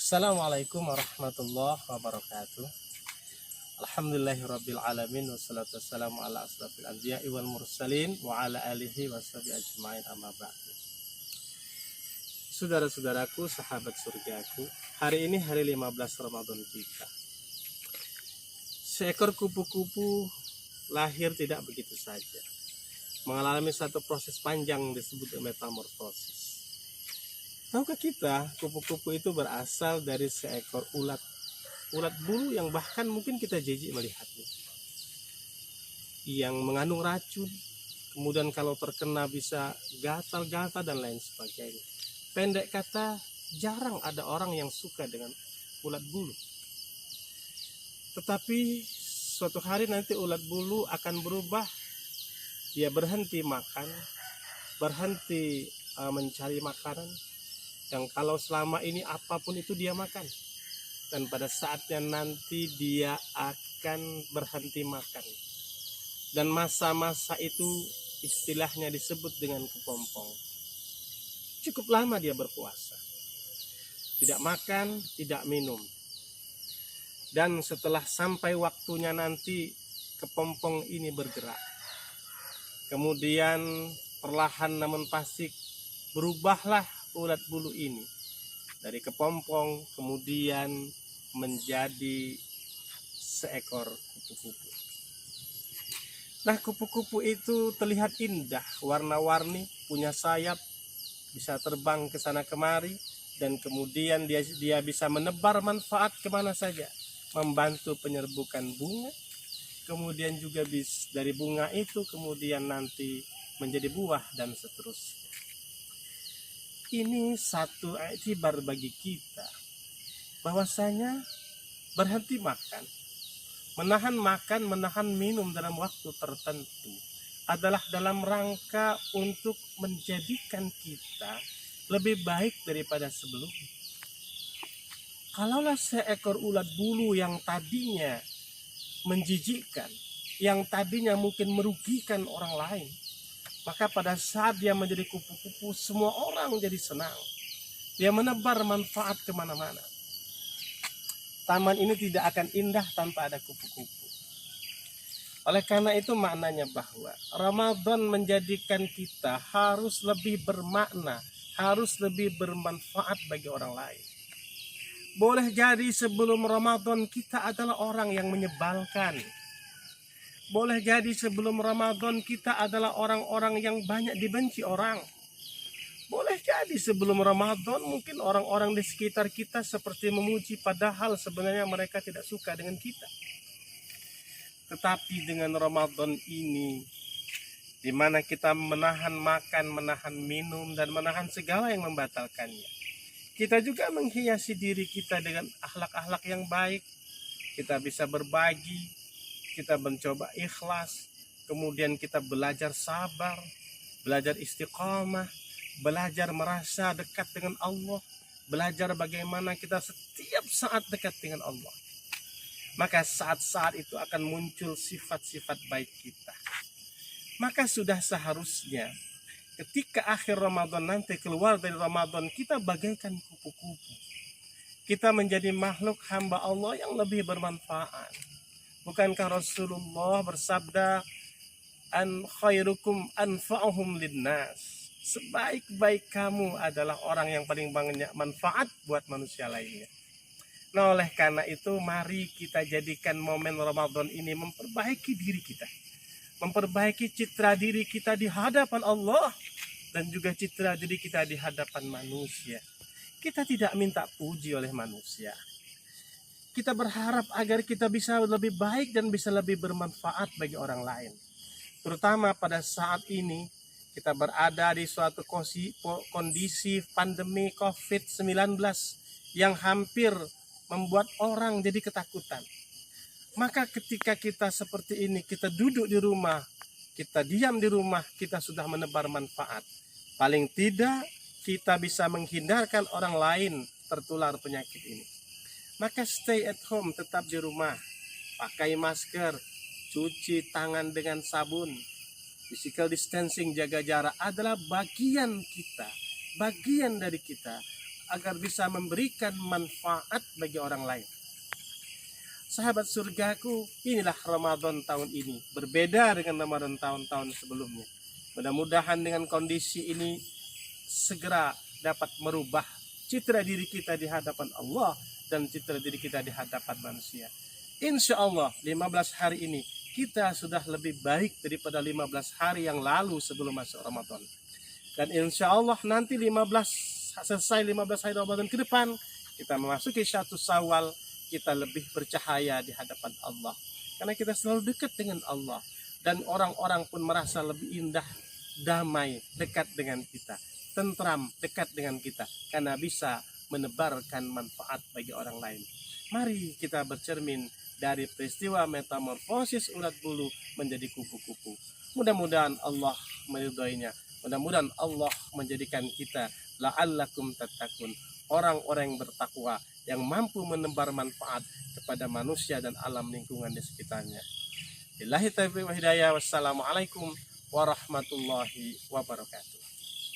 Assalamualaikum warahmatullahi wabarakatuh. Alhamdulillahirabbil alamin wassalatu wassalamu ala asrofil anbiya'i wal mursalin wa ala alihi washabihi ajmain amma ba'du. Saudara-saudaraku, sahabat surgaku, hari ini hari 15 Ramadan kita. Seekor kupu-kupu lahir tidak begitu saja, mengalami satu proses panjang disebut metamorfosis. Tahukah kita, kupu-kupu itu berasal dari seekor ulat bulu yang bahkan mungkin kita jijik melihatnya, yang mengandung racun, kemudian kalau terkena bisa gatal-gatal dan lain sebagainya. Pendek kata, jarang ada orang yang suka dengan ulat bulu. Tetapi suatu hari nanti ulat bulu akan berubah, dia berhenti makan, berhenti mencari makanan, yang kalau selama ini apapun itu dia makan, dan pada saatnya nanti dia akan berhenti makan, dan masa-masa itu istilahnya disebut dengan kepompong. Cukup lama dia berpuasa, tidak makan, tidak minum, dan setelah sampai waktunya nanti kepompong ini bergerak, kemudian perlahan namun pasti berubahlah ulat bulu ini dari kepompong kemudian menjadi seekor kupu-kupu. Nah, kupu-kupu itu terlihat indah, warna-warni, punya sayap, bisa terbang ke sana kemari, dan kemudian dia bisa menebar manfaat kemana saja, membantu penyerbukan bunga, kemudian juga dari bunga itu kemudian nanti menjadi buah dan seterusnya. Ini satu iktibar bagi kita, bahwasanya berhenti makan, menahan minum dalam waktu tertentu adalah dalam rangka untuk menjadikan kita lebih baik daripada sebelumnya. Kalaulah seekor ulat bulu yang tadinya menjijikkan, yang tadinya mungkin merugikan orang lain, maka pada saat dia menjadi kupu-kupu, semua orang menjadi senang. Dia menebar manfaat kemana-mana. Taman ini tidak akan indah tanpa ada kupu-kupu. Oleh karena itu maknanya bahwa Ramadan menjadikan kita harus lebih bermakna, harus lebih bermanfaat bagi orang lain. Boleh jadi sebelum Ramadan kita adalah orang yang menyebalkan. Boleh jadi sebelum Ramadan kita adalah orang-orang yang banyak dibenci orang. Boleh jadi sebelum Ramadan mungkin orang-orang di sekitar kita seperti memuji, padahal sebenarnya mereka tidak suka dengan kita. Tetapi dengan Ramadan ini, di mana kita menahan makan, menahan minum, dan menahan segala yang membatalkannya, kita juga menghiasi diri kita dengan akhlak-akhlak yang baik. Kita bisa berbagi, kita mencoba ikhlas, kemudian kita belajar sabar, belajar istiqamah, belajar merasa dekat dengan Allah, belajar bagaimana kita setiap saat dekat dengan Allah. Maka saat-saat itu akan muncul sifat-sifat baik kita. Maka sudah seharusnya ketika akhir Ramadan nanti, keluar dari Ramadan, kita bagaikan kupu-kupu. Kita menjadi makhluk hamba Allah yang lebih bermanfaat. Bukankah Rasulullah bersabda, an khairukum anfa'uhum linnas, sebaik-baik kamu adalah orang yang paling banyak manfaat buat manusia lainnya. Nah, oleh karena itu mari kita jadikan momen Ramadan ini memperbaiki diri kita, memperbaiki citra diri kita di hadapan Allah, dan juga citra diri kita di hadapan manusia. Kita tidak minta puji oleh manusia. Kita berharap agar kita bisa lebih baik dan bisa lebih bermanfaat bagi orang lain. Terutama pada saat ini kita berada di suatu kondisi pandemi COVID-19 yang hampir membuat orang jadi ketakutan. Maka ketika kita seperti ini, kita duduk di rumah, kita diam di rumah, kita sudah menebar manfaat. Paling tidak kita bisa menghindarkan orang lain tertular penyakit ini. Maka stay at home, tetap di rumah, pakai masker, cuci tangan dengan sabun, physical distancing, jaga jarak adalah bagian kita, bagian dari kita agar bisa memberikan manfaat bagi orang lain. Sahabat surgaku, inilah Ramadan tahun ini, berbeda dengan Ramadan tahun-tahun sebelumnya. Mudah-mudahan dengan kondisi ini segera dapat merubah citra diri kita di hadapan Allah dan citra diri kita di hadapan manusia. Insya Allah 15 hari ini kita sudah lebih baik daripada 15 hari yang lalu sebelum masuk Ramadan. Dan insya Allah nanti selesai 15 hari Ramadan ke depan, kita memasuki 1 Syawal, kita lebih bercahaya di hadapan Allah. Karena kita selalu dekat dengan Allah. Dan orang-orang pun merasa lebih indah, damai, dekat dengan kita. Tentram, dekat dengan kita. Karena bisa menebarkan manfaat bagi orang lain. Mari kita bercermin dari peristiwa metamorfosis ulat bulu menjadi kupu-kupu. Mudah-mudahan Allah meridhoinya. Mudah-mudahan Allah menjadikan kita la'allakum tattaqun, orang-orang yang bertakwa, yang mampu menebar manfaat kepada manusia dan alam lingkungan di sekitarnya. Billahi taufiq wa hidayah. Wassalamualaikum warahmatullahi wabarakatuh.